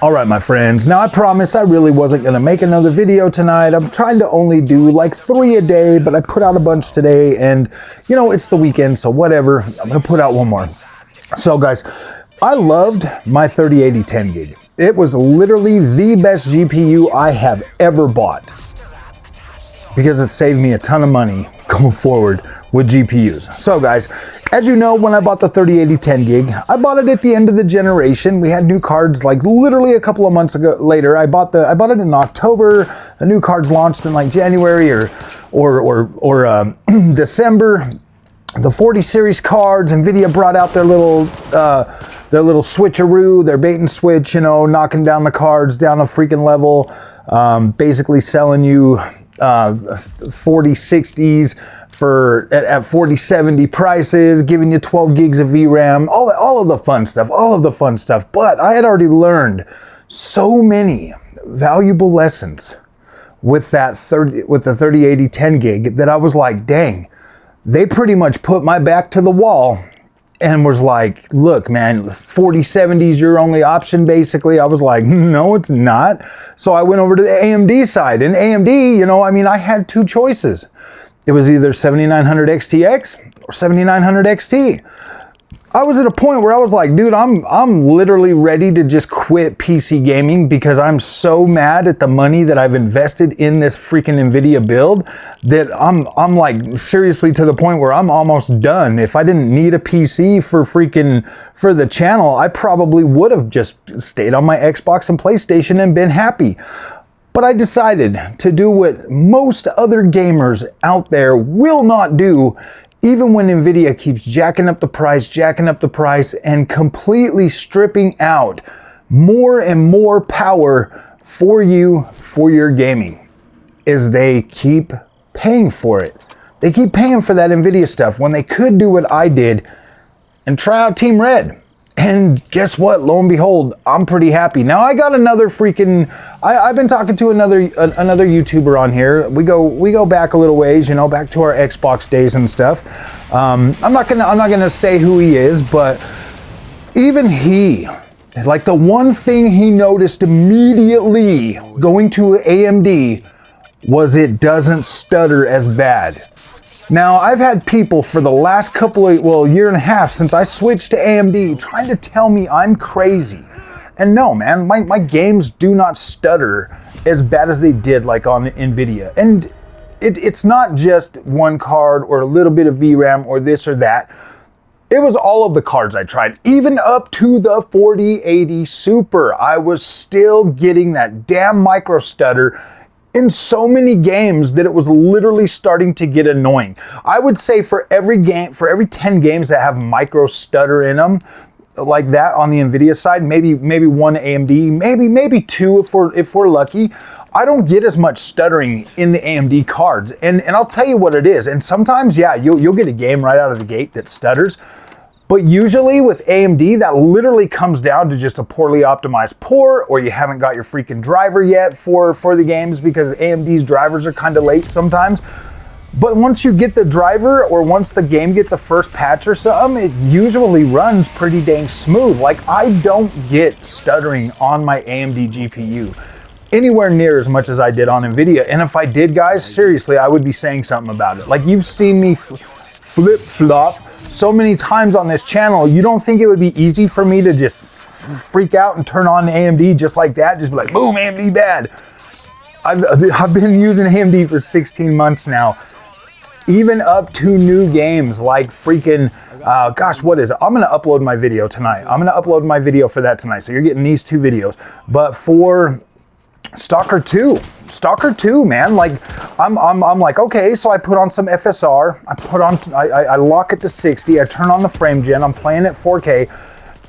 All right, my friends, now I promise I really wasn't gonna make another video tonight. I'm trying to only do like 3 a day, but I put out a bunch today and you know, it's the weekend, so whatever. I'm gonna put out one more. So guys, I loved my 3080 10 gig. It was literally the best GPU I have ever bought because it saved me a ton of money going forward with GPUs. So guys, as you know, when I bought the 3080 10 gig, I bought it at the end of the generation. We had new cards like literally a couple of months ago later. I bought it in October. The new cards launched in like January or December. The 40 series cards, Nvidia brought out their little switcheroo, their bait and switch, you know, knocking down the cards down a freaking level, basically selling you 4060s at 4070 prices, giving you 12 gigs of VRAM, all of the fun stuff. But I had already learned so many valuable lessons with the 3080 10 gig that I was like, dang, they pretty much put my back to the wall and was like, look, man, 4070 is your only option, basically. I was like, no, it's not. So I went over to the AMD side, and AMD, you know, I mean, I had two choices. It was either 7900 XTX or 7900 XT. I was at a point where I was like, dude, I'm literally ready to just quit PC gaming because I'm so mad at the money that I've invested in this freaking Nvidia build that I'm like seriously to the point where I'm almost done. If I didn't need a PC for the channel, I probably would have just stayed on my Xbox and PlayStation and been happy. But I decided to do what most other gamers out there will not do, even when Nvidia keeps jacking up the price, and completely stripping out more and more power for you, for your gaming, is they keep paying for it. They keep paying for that Nvidia stuff when they could do what I did and try out Team Red. And guess what? Lo and behold, I'm pretty happy. Now I got another freaking, I've been talking to another YouTuber on here. We go back a little ways, you know, back to our Xbox days and stuff. I'm not gonna say who he is, but even he, like the one thing he noticed immediately going to AMD was it doesn't stutter as bad. Now, I've had people for the last year and a half since I switched to AMD trying to tell me I'm crazy. And no, man, my games do not stutter as bad as they did like on Nvidia. And it's not just one card or a little bit of VRAM or this or that. It was all of the cards I tried, even up to the 4080 Super. I was still getting that damn micro stutter in so many games that it was literally starting to get annoying. I would say for every 10 games that have micro stutter in them, like that on the Nvidia side, maybe one AMD, maybe two if we're lucky, I don't get as much stuttering in the AMD cards. And I'll tell you what it is. And sometimes, yeah, you'll get a game right out of the gate that stutters. But usually with AMD, that literally comes down to just a poorly optimized port, or you haven't got your freaking driver yet for the games, because AMD's drivers are kind of late sometimes. But once you get the driver, or once the game gets a first patch or something, it usually runs pretty dang smooth. Like, I don't get stuttering on my AMD GPU anywhere near as much as I did on Nvidia. And if I did, guys, seriously, I would be saying something about it. Like, you've seen me flip-flop so many times on this channel. You don't think it would be easy for me to just freak out and turn on AMD just like that? Just be like, boom, AMD bad. I've been using AMD for 16 months now. Even up to new games like freaking, gosh, what is it? I'm gonna upload my video tonight. I'm gonna upload my video for that tonight. So you're getting these two videos. But for Stalker 2, man, like I'm like, okay, so I put on some FSR, I lock it to 60, I turn on the frame gen, I'm playing at 4K,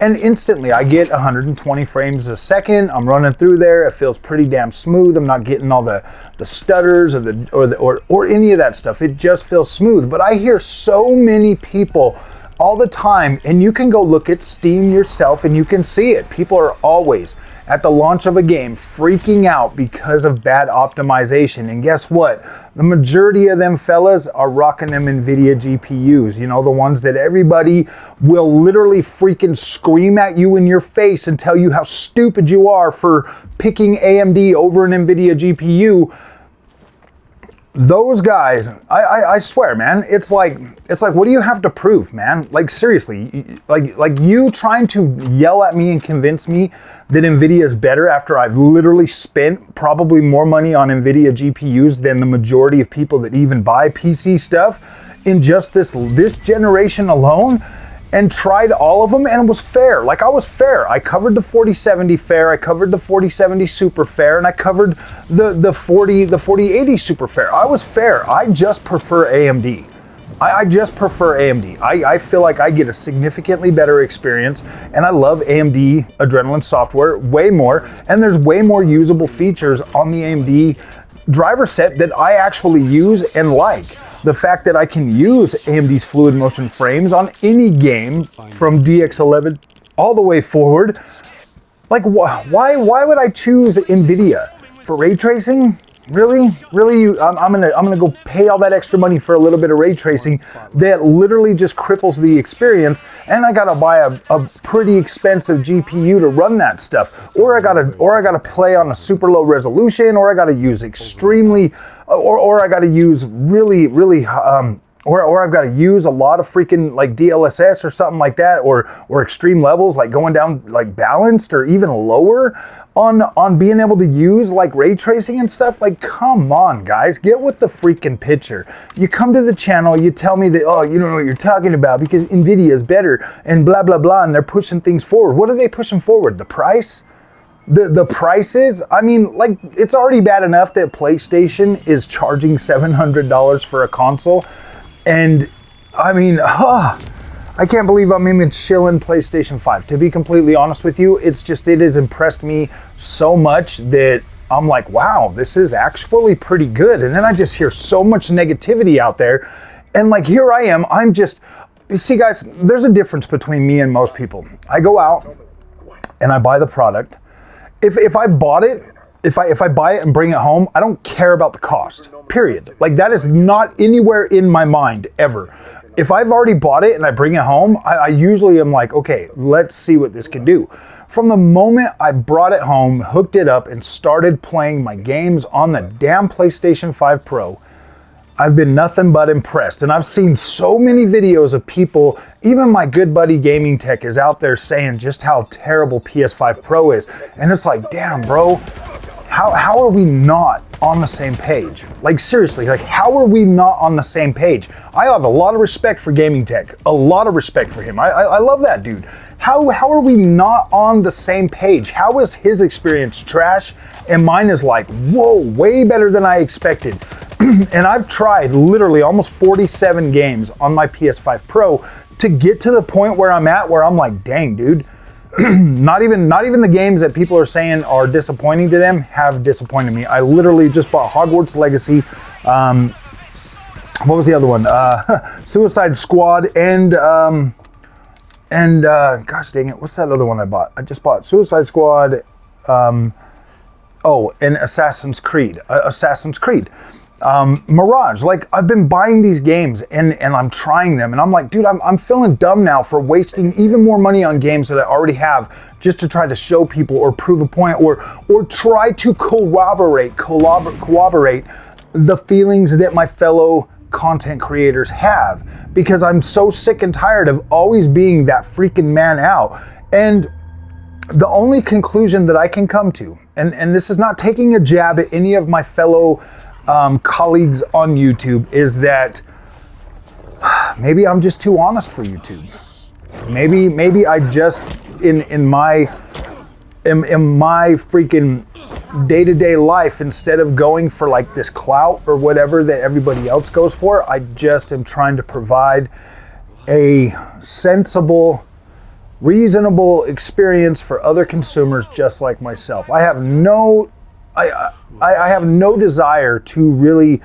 and instantly I get 120 frames a second. I'm running through there, it feels pretty damn smooth. I'm not getting all the stutters or any of that stuff. It just feels smooth. But I hear so many people all the time, and you can go look at Steam yourself and you can see it. People are always at the launch of a game freaking out because of bad optimization. And guess what? The majority of them fellas are rocking them Nvidia GPUs. You know, the ones that everybody will literally freaking scream at you in your face and tell you how stupid you are for picking AMD over an Nvidia GPU. Those guys, I swear, man, it's like, what do you have to prove, man? Like, seriously, like you trying to yell at me and convince me that Nvidia is better after I've literally spent probably more money on Nvidia GPUs than the majority of people that even buy PC stuff in just this generation alone, and tried all of them, and it was fair. Like, I was fair. I covered the 4070 fair, I covered the 4070 super fair, and I covered the 4080 super fair. I was fair. I just prefer AMD. I just prefer AMD. I feel like I get a significantly better experience, and I love AMD Adrenalin software way more, and there's way more usable features on the AMD driver set that I actually use and like. The fact that I can use AMD's fluid motion frames on any game from DX11 all the way forward. Like, why would I choose Nvidia for ray tracing? Really? I'm gonna go pay all that extra money for a little bit of ray tracing that literally just cripples the experience, and I gotta buy a pretty expensive GPU to run that stuff, or I gotta play on a super low resolution, or I gotta use extremely, or I gotta use really or I've got to use a lot of freaking like DLSS or something like that, or extreme levels, like going down like balanced or even lower on being able to use like ray tracing and stuff. Like, come on, guys, get with the freaking picture. You come to the channel, you tell me that, oh, you don't know what you're talking about because Nvidia is better and blah blah blah, and they're pushing things forward. What are they pushing forward? The price? The prices? I mean, like, it's already bad enough that PlayStation is charging $700 for a console. And I mean, I can't believe I'm even chilling PlayStation 5. To be completely honest with you, it's just, it has impressed me so much that I'm like, wow, this is actually pretty good. And then I just hear so much negativity out there. And like, here I am, I'm just, you see guys, there's a difference between me and most people. I go out and I buy the product. If I bought it, if I buy it and bring it home, I don't care about the cost, period. Like, that is not anywhere in my mind ever. If I've already bought it and I bring it home, I usually am like, okay, let's see what this can do. From the moment I brought it home, hooked it up, and started playing my games on the damn PlayStation 5 Pro, I've been nothing but impressed. And I've seen so many videos of people, even my good buddy Gaming Tech is out there saying just how terrible PS5 Pro is. And it's like, damn, bro, how are we not on the same page? Like, seriously, like, how are we not on the same page? I have a lot of respect for Gaming Tech, a lot of respect for him. I love that dude. How are we not on the same page? How is his experience trash and mine is like, whoa, way better than I expected? And I've tried literally almost 47 games on my PS5 Pro to get to the point where I'm at, where I'm like, dang, dude, not even the games that people are saying are disappointing to them have disappointed me. I literally just bought Hogwarts Legacy. What was the other one? Suicide Squad and gosh dang it, what's that other one I bought? I just bought Suicide Squad. And Assassin's Creed. Mirage. Like, I've been buying these games and I'm trying them, and I'm like, dude, I'm feeling dumb now for wasting even more money on games that I already have just to try to show people or prove a point or try to corroborate the feelings that my fellow content creators have, because I'm so sick and tired of always being that freaking man out. And the only conclusion that I can come to, and this is not taking a jab at any of my fellow colleagues on YouTube, is that maybe I'm just too honest for YouTube. Maybe I just in my freaking day-to-day life, instead of going for like this clout or whatever that everybody else goes for, I just am trying to provide a sensible, reasonable experience for other consumers just like myself. I have no desire to really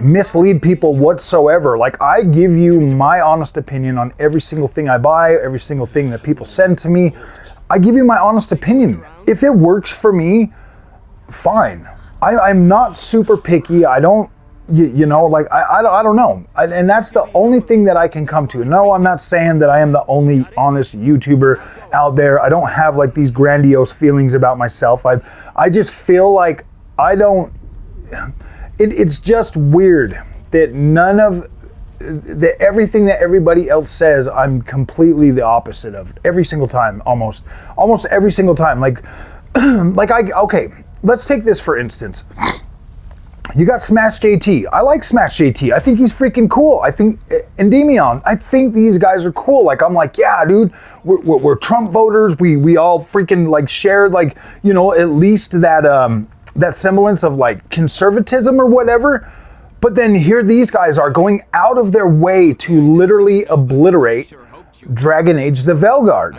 mislead people whatsoever. Like, I give you my honest opinion on every single thing I buy, every single thing that people send to me. I give you my honest opinion. If it works for me, fine. I'm not super picky. I don't, you know, like, I don't know. And that's the only thing that I can come to. No, I'm not saying that I am the only honest YouTuber out there. I don't have like these grandiose feelings about myself. I just feel like I don't, it's just weird that that everything that everybody else says, I'm completely the opposite of every single time, almost every single time. Like, okay, let's take this for instance. You got Smash JT. I like Smash JT. I think he's freaking cool. I think Endymion. I think these guys are cool. Like, I'm like, yeah, dude, we're Trump voters. We all freaking like share, like, you know, at least that that semblance of like conservatism or whatever. But then here these guys are going out of their way to literally obliterate Dragon Age the Veilguard.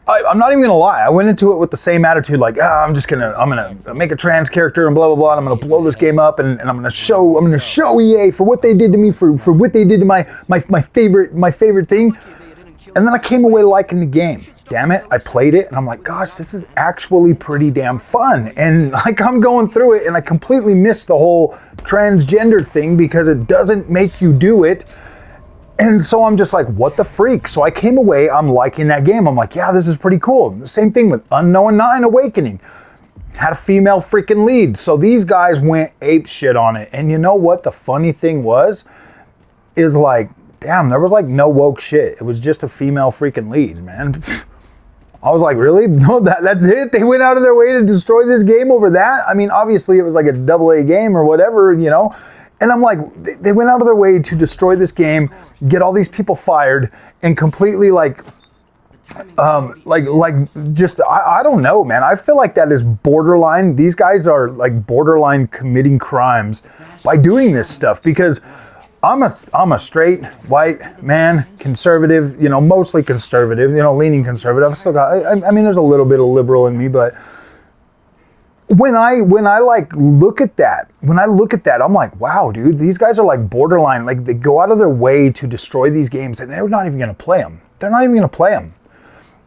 I'm not even gonna lie. I went into it with the same attitude, like, I'm gonna make a trans character and blah blah blah, and I'm gonna blow this game up, and I'm gonna show EA for what they did to me, for what they did to my favorite thing. And then I came away liking the game. Damn it, I played it, and I'm like, gosh, this is actually pretty damn fun. And like, I'm going through it, and I completely missed the whole transgender thing because it doesn't make you do it. And so I'm just like, what the freak? So I came away, I'm liking that game. I'm like, yeah, this is pretty cool. Same thing with Unknown 9 Awakening. Had a female freaking lead. So these guys went ape shit on it. And you know what the funny thing was? Is like, damn, there was like no woke shit. It was just a female freaking lead, man. I was like, really? No, that's it? They went out of their way to destroy this game over that? I mean, obviously it was like a AA game or whatever, you know? And I'm like, they went out of their way to destroy this game, get all these people fired, and completely like just, I don't know, man. I feel like that is borderline. These guys are like borderline committing crimes by doing this stuff, because I'm a straight white man, conservative, you know, mostly conservative, you know, leaning conservative. I've still got, I mean, there's a little bit of liberal in me, but when I like look at that, I'm like, wow, dude, these guys are like borderline. Like, they go out of their way to destroy these games, and they're not even gonna play them. They're not even gonna play them.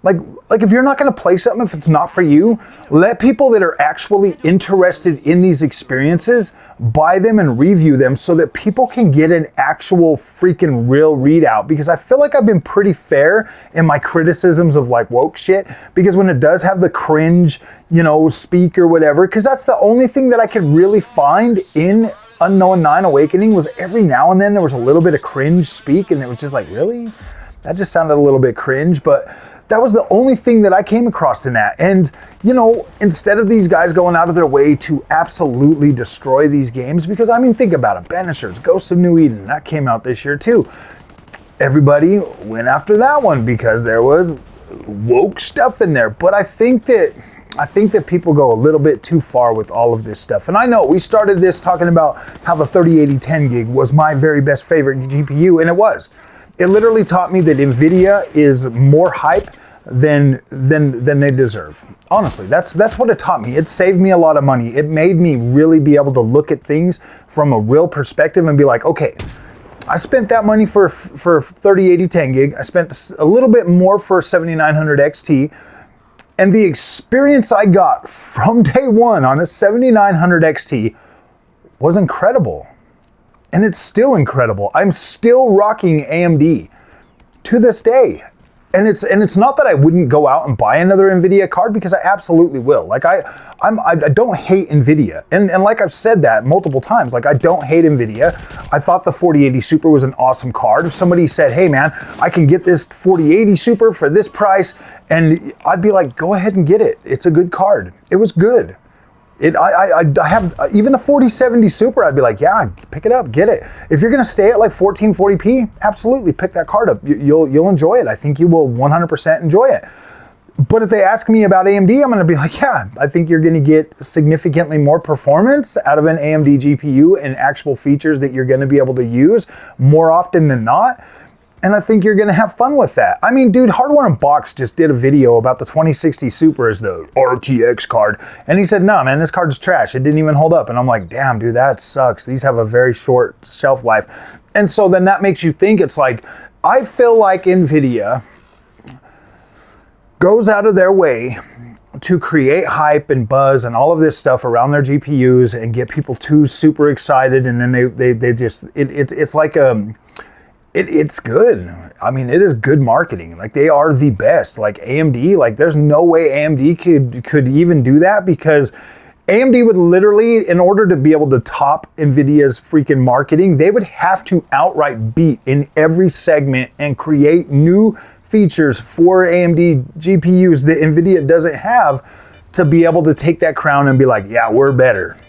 Like if you're not gonna play something, if it's not for you, let people that are actually interested in these experiences buy them and review them, so that people can get an actual freaking real readout. Because I feel like I've been pretty fair in my criticisms of like woke shit, because when it does have the cringe, you know, speak or whatever, because that's the only thing that I could really find in Unknown 9 Awakening, was every now and then there was a little bit of cringe speak, and it was just like, really? That just sounded a little bit cringe. But that was the only thing that I came across in that. And, you know, instead of these guys going out of their way to absolutely destroy these games, because I mean, think about it, Banishers, Ghosts of New Eden, that came out this year too. Everybody went after that one because there was woke stuff in there. But I think that people go a little bit too far with all of this stuff. And I know we started this talking about how the 3080 gig was my very best favorite GPU, and it was. It literally taught me that Nvidia is more hype than they deserve. Honestly, that's what it taught me. It saved me a lot of money. It made me really be able to look at things from a real perspective and be like, okay, I spent that money for 3080 10 gig. I spent a little bit more for 7900 XT. And the experience I got from day one on a 7900 XT was incredible. And it's still incredible. I'm still rocking AMD to this day. And it's not that I wouldn't go out and buy another Nvidia card, because I absolutely will. Like I don't hate Nvidia. And like I've said that multiple times, like I don't hate Nvidia. I thought the 4080 Super was an awesome card. If somebody said, hey man, I can get this 4080 Super for this price, and I'd be like, go ahead and get it. It's a good card. It was good. I have even the 4070 Super. I'd be like, yeah, pick it up, get it. If you're gonna stay at like 1440p, absolutely pick that card up. You'll enjoy it. I think you will 100% enjoy it. But if they ask me about AMD, I'm gonna be like, yeah, I think you're gonna get significantly more performance out of an AMD GPU and actual features that you're gonna be able to use more often than not. And I think you're gonna have fun with that. I mean, dude, Hardware Unboxed just did a video about the 2060 Super as the RTX card. And he said, no, man, this card's trash. It didn't even hold up. And I'm like, damn, dude, that sucks. These have a very short shelf life. And so then that makes you think, it's like, I feel like Nvidia goes out of their way to create hype and buzz and all of this stuff around their GPUs and get people too super excited, and then they just it's like it's good. I mean, it is good marketing. Like, they are the best. Like AMD, like there's no way AMD could even do that, because AMD would literally, in order to be able to top Nvidia's freaking marketing, they would have to outright beat in every segment and create new features for AMD GPUs that Nvidia doesn't have to be able to take that crown and be like, yeah, we're better.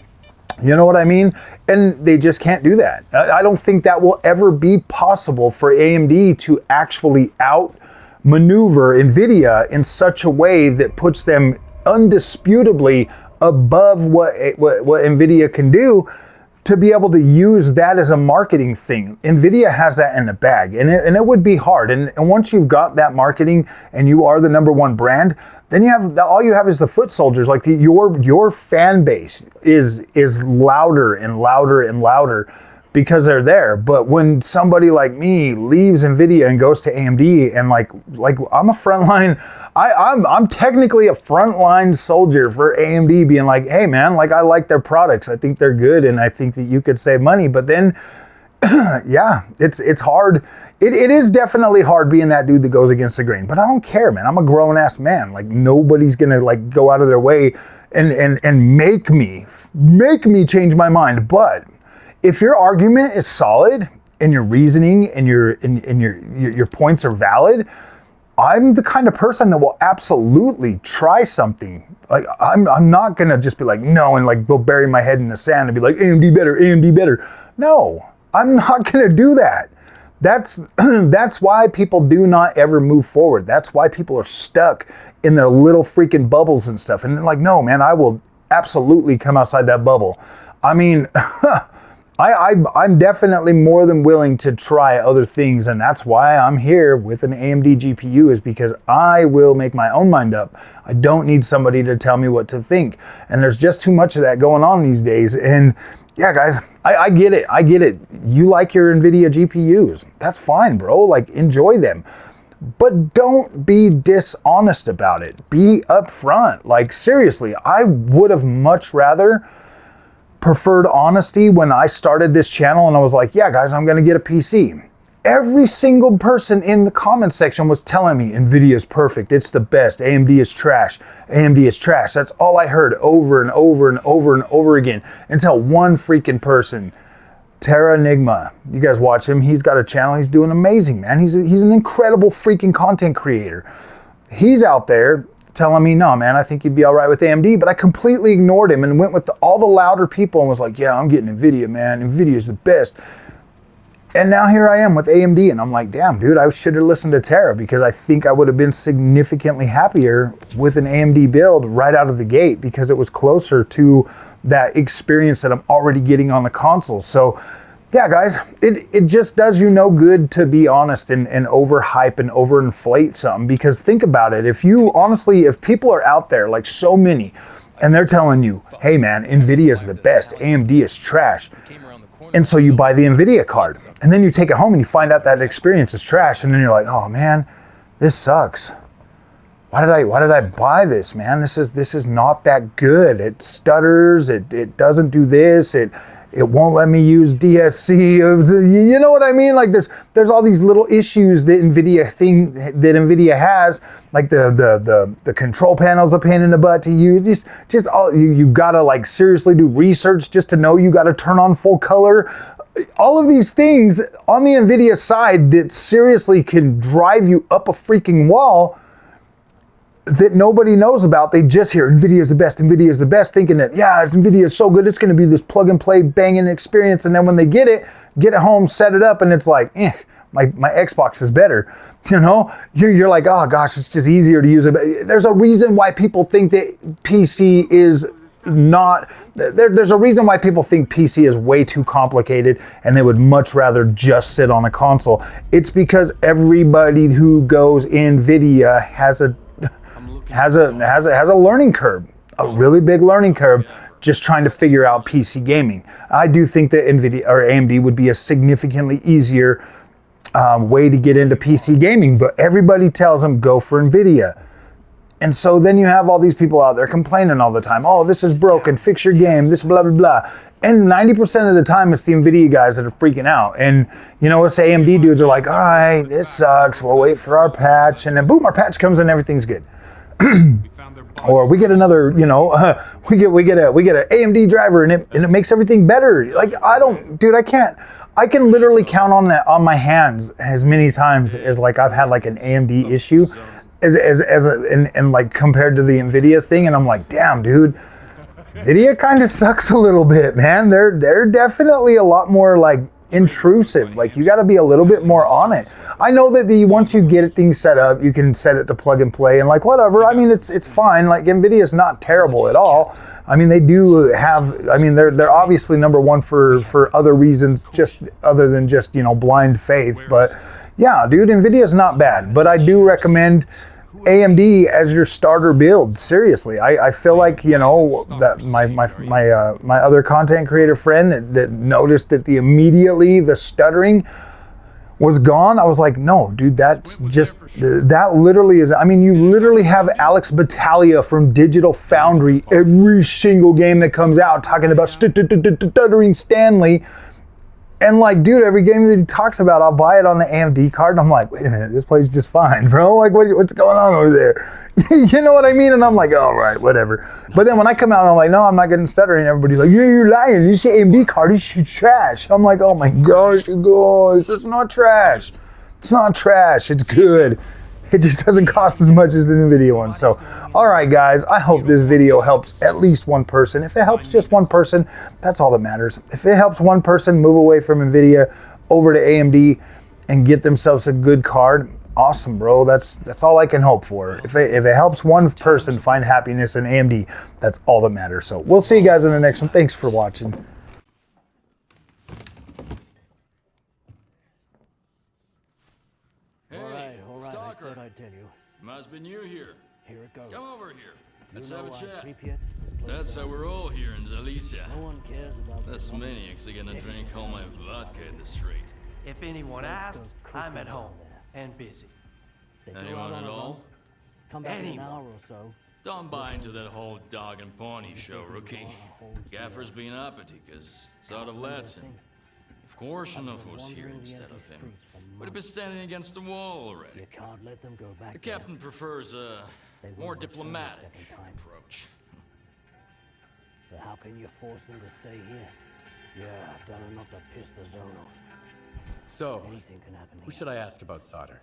You know what I mean? And they just can't do that. I don't think that will ever be possible for AMD to actually outmaneuver Nvidia in such a way that puts them undisputably above what Nvidia can do, to be able to use that as a marketing thing. Nvidia has that in the bag, and it would be hard. And once you've got that marketing and you are the #1 brand, then all you have is the foot soldiers. Like your fan base is louder and louder and louder because they're there. But when somebody like me leaves Nvidia and goes to AMD, and like I'm a frontline, I'm technically a frontline soldier for AMD, being like, hey man, like I like their products, I think they're good, and I think that you could save money. But then, yeah, it's hard. It is definitely hard being that dude that goes against the grain. But I don't care, man. I'm a grown ass man. Like, nobody's gonna like go out of their way and make me change my mind. But if your argument is solid and your reasoning and your points are valid, I'm the kind of person that will absolutely try something. Like, I'm not gonna just be like, no, and like go bury my head in the sand and be like, AMD better, AMD better. No, I'm not gonna do that. That's why people do not ever move forward. That's why people are stuck in their little freaking bubbles and stuff. And they're like, no, man, I will absolutely come outside that bubble. I mean, I'm definitely more than willing to try other things, and that's why I'm here with an AMD GPU, is because I will make my own mind up. I don't need somebody to tell me what to think, and there's just too much of that going on these days. And yeah, guys, I get it. I get it. You like your Nvidia GPUs. That's fine, bro. Like, enjoy them. But don't be dishonest about it. Be upfront. Like, seriously, I would have much rather preferred honesty when I started this channel and I was like, yeah, guys, I'm going to get a PC. Every single person in the comment section was telling me Nvidia is perfect. It's the best. AMD is trash. AMD is trash. That's all I heard over and over and over and over again, until one freaking person, Terra Enigma. You guys watch him. He's got a channel. He's doing amazing, man. He's an incredible freaking content creator. He's out there telling me, no, man, I think you'd be all right with AMD, but I completely ignored him and went with all the louder people and was like, yeah, I'm getting Nvidia, man. Nvidia's the best. And now here I am with AMD, and I'm like, damn, dude, I should have listened to Terra, because I think I would have been significantly happier with an AMD build right out of the gate, because it was closer to that experience that I'm already getting on the console. So yeah, guys, it just does you no good to be honest and overhype and overinflate something, because think about it. If people are out there, like so many, and they're telling you, hey man, Nvidia is the best, AMD is trash, and so you buy the Nvidia card, and then you take it home and you find out that experience is trash, and then you're like, oh man, this sucks. Why did I buy this, man? This is not that good. It stutters, it doesn't do this, it won't let me use DSC. You know what I mean? Like there's all these little issues that Nvidia has, like the control panel's a pain in the butt to use. Just all you gotta like seriously do research just to know you gotta turn on full color. All of these things on the Nvidia side that seriously can drive you up a freaking wall that nobody knows about. They just hear Nvidia is the best, Nvidia is the best, thinking that, yeah, Nvidia is so good, it's going to be this plug and play banging experience. And then when they get it home, set it up, and it's like, my Xbox is better. You know, you're like, oh gosh, it's just easier to use it. There's a reason why people think that PC is not, there's a reason why people think PC is way too complicated and they would much rather just sit on a console. It's because everybody who goes Nvidia has a learning curve, a really big learning curve, just trying to figure out PC gaming. I do think that Nvidia or AMD would be a significantly easier way to get into PC gaming, but everybody tells them go for Nvidia. And so then you have all these people out there complaining all the time. Oh, this is broken, fix your game, this blah, blah, blah. And 90% of the time it's the Nvidia guys that are freaking out. And you know, us AMD dudes are like, all right, this sucks, we'll wait for our patch. And then boom, our patch comes and everything's good. Or we get another, you know, we get an AMD driver and it makes everything better. Like, I can literally count on that on my hands as many times as like I've had like an AMD issue and like compared to the Nvidia thing, and I'm like, damn, dude, Nvidia kind of sucks a little bit, man. They're definitely a lot more like intrusive. Like, you got to be a little bit more on it. I know that once you get things set up, you can set it to plug and play and like whatever. I mean, it's fine. Like, Nvidia's not terrible at all. I mean, they do have. I mean, they're obviously number one for other reasons, just other than just, you know, blind faith. But yeah, dude, Nvidia's not bad. But I do recommend AMD as your starter build. Seriously, I feel like, you know, that my other content creator friend that noticed that immediately the stuttering was gone. I was like, no, dude, that literally is. I mean, you literally have Alex Battaglia from Digital Foundry every single game that comes out talking about stuttering Stanley. And like, dude, every game that he talks about, I'll buy it on the AMD card. And I'm like, wait a minute, this plays just fine, bro. Like, what's going on over there? You know what I mean? And I'm like, all right, whatever. But then when I come out, I'm like, no, I'm not getting stuttering. Everybody's like, yeah, you're lying. This AMD card is trash. I'm like, oh my gosh, you guys, it's not trash. It's not trash. It's good. It just doesn't cost as much as the Nvidia one. So, all right, guys, I hope this video helps at least one person. If it helps just one person, that's all that matters. If it helps one person move away from Nvidia over to AMD and get themselves a good card, awesome, bro. That's all I can hope for. If it helps one person find happiness in AMD, that's all that matters. So we'll see you guys in the next one. Thanks for watching. Stalker, I tell you. Must be new here. Here it goes. Come over here. Let's You have a know chat. I creep yet? That's how we're all here in Zalicia. No one cares about This maniac's are gonna drink all my vodka in the street. If anyone asks, I'm at home and busy. They go Anyone out on at a all? run, come back in an Anyone. hour or so. Don't buy into that whole dog and pony show, rookie. Gaffer's been uppity, cause sort of lets him. If Korshunov was here instead of him, would have been standing against the wall already. You can't let them go back The there. captain prefers a They won't more return the diplomatic second time. approach. But how can you force them to stay here? Yeah, better not to piss the zone off. So, Anything can happen who here. should I ask about solder?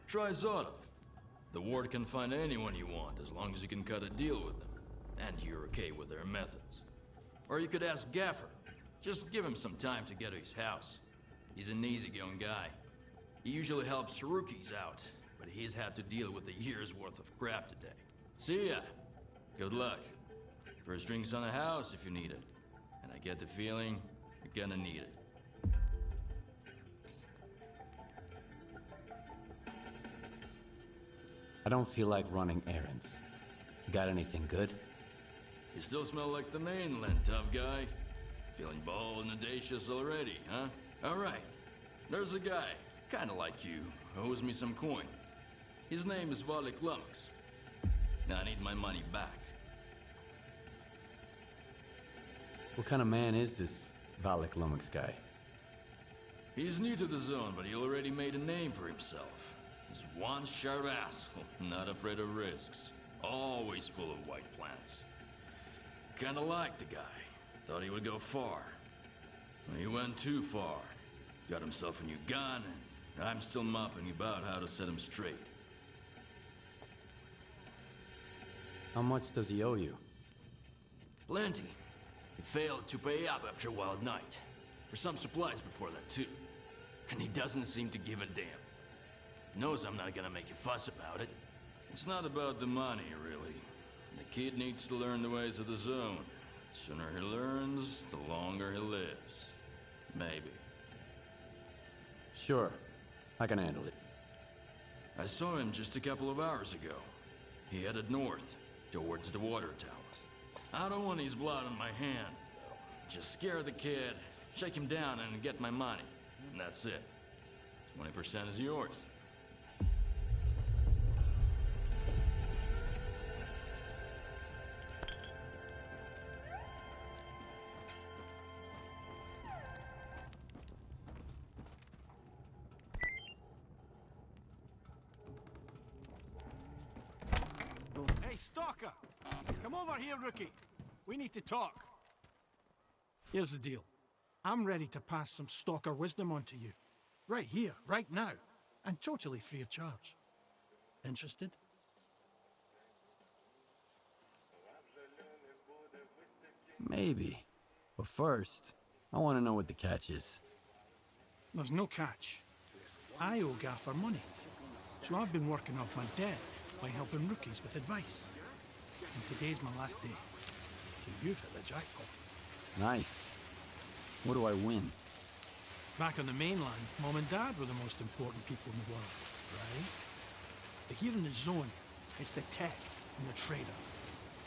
Try Zotov. The ward can find anyone you want as long as you can cut a deal with them, and you're okay with their methods. Or you could ask Gaffer. Just give him some time to get to his house. He's an easygoing guy. He usually helps rookies out, but he's had to deal with a year's worth of crap today. See ya. Good luck. First drinks on the house if you need it. And I get the feeling you're gonna need it. I don't feel like running errands. You got anything good? You still smell like the mainland, tough guy. Feeling bold and audacious already, huh? Alright. There's a guy, kinda like you, who owes me some coin. His name is Fanatec Link. I need my money back. What kind of man is this Fanatec Link guy? He's new to the zone, but he already made a name for himself. He's one sharp asshole, not afraid of risks. Always full of white plants. Kinda liked the guy. Thought he would go far. Well, he went too far. Got himself a new gun, and I'm still mopping about how to set him straight. How much does he owe you? Plenty. He failed to pay up after a wild night. For some supplies before that, too. And he doesn't seem to give a damn. Knows I'm not gonna make a fuss about it. It's not about the money, really. The kid needs to learn the ways of the zone. The sooner he learns, the longer he lives. Maybe. Sure, I can handle it. I saw him just a couple of hours ago. He headed north, towards the water tower. I don't want his blood on my hand, though. Just scare the kid, shake him down, and get my money. And that's it. 20% is yours. Stalker! Come over here, rookie. We need to talk. Here's the deal. I'm ready to pass some Stalker wisdom on to you. Right here, right now. And totally free of charge. Interested? Maybe. But first, I want to know what the catch is. There's no catch. I owe Gaffer money. So I've been working off my debt by helping rookies with advice. And today's my last day. So you've hit the jackpot. Nice. What do I win? Back on the mainland, Mom and Dad were the most important people in the world, right? But here in the zone, it's the tech and the trader.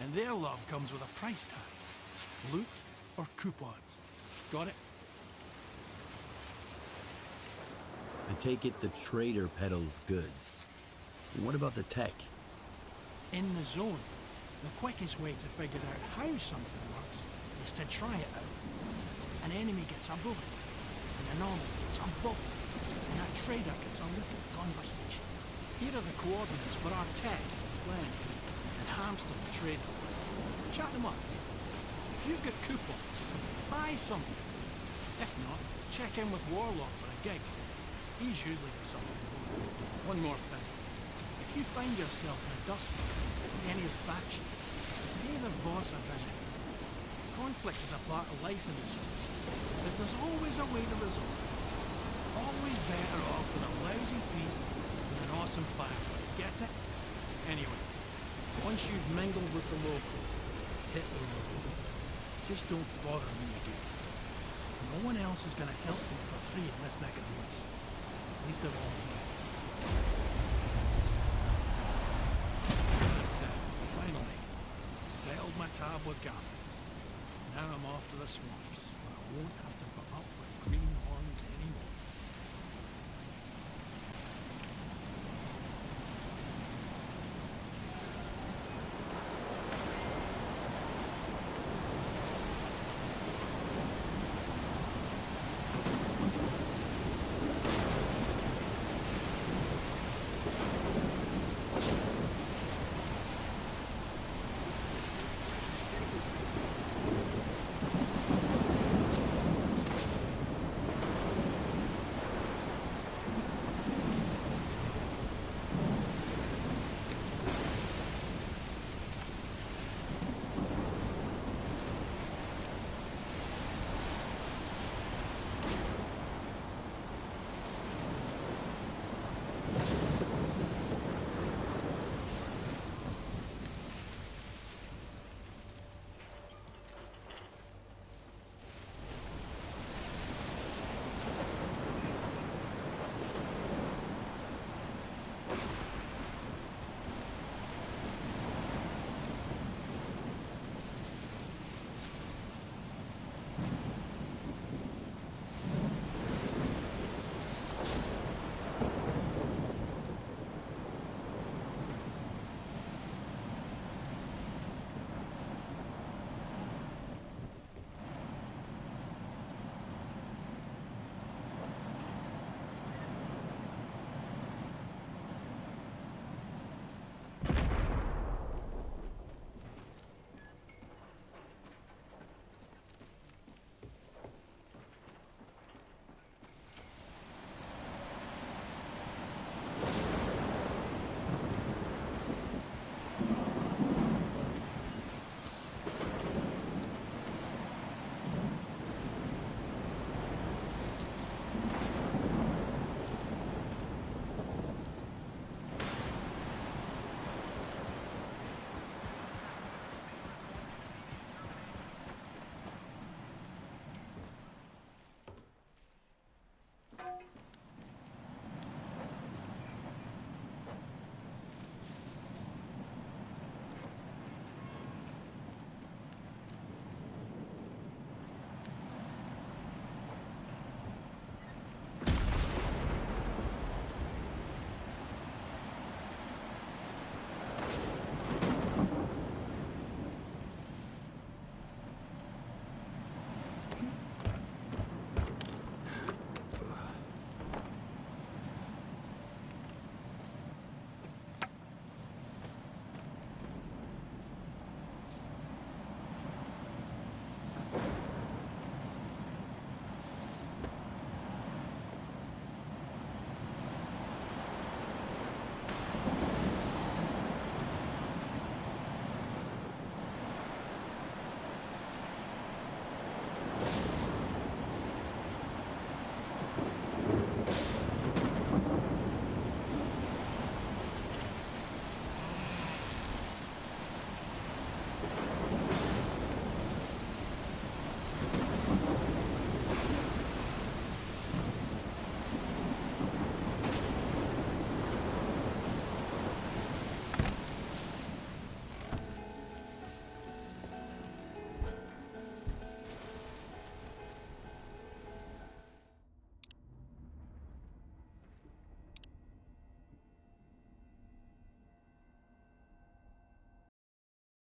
And their love comes with a price tag. Loot or coupons. Got it? I take it the trader peddles goods. And what about the tech? In the zone, the quickest way to figure out how something works is to try it out. An enemy gets a bullet, an anomaly gets a bubble, and a trader gets a little conversation. Here are the coordinates for our tech, Lens, and Hamster the trader. Chat them up. If you've got coupons, buy something. If not, check in with Warlock for a gig. He's usually got something. One more thing. If you find yourself in a dust in any of the factions, pay their boss a visit. Conflict is a part of life in the zone, but there's always a way to resolve it. Always better off with a lousy piece than an awesome firefight. Get it? Anyway, once you've mingled with the local, hit the road. Just don't bother me again. No one else is gonna help you for free in this neck of the woods. At least they're all here. That's it. Finally. Settled my tab with Gavin. Now I'm off to the swamps, where I won't have to put up with greenhorns anymore.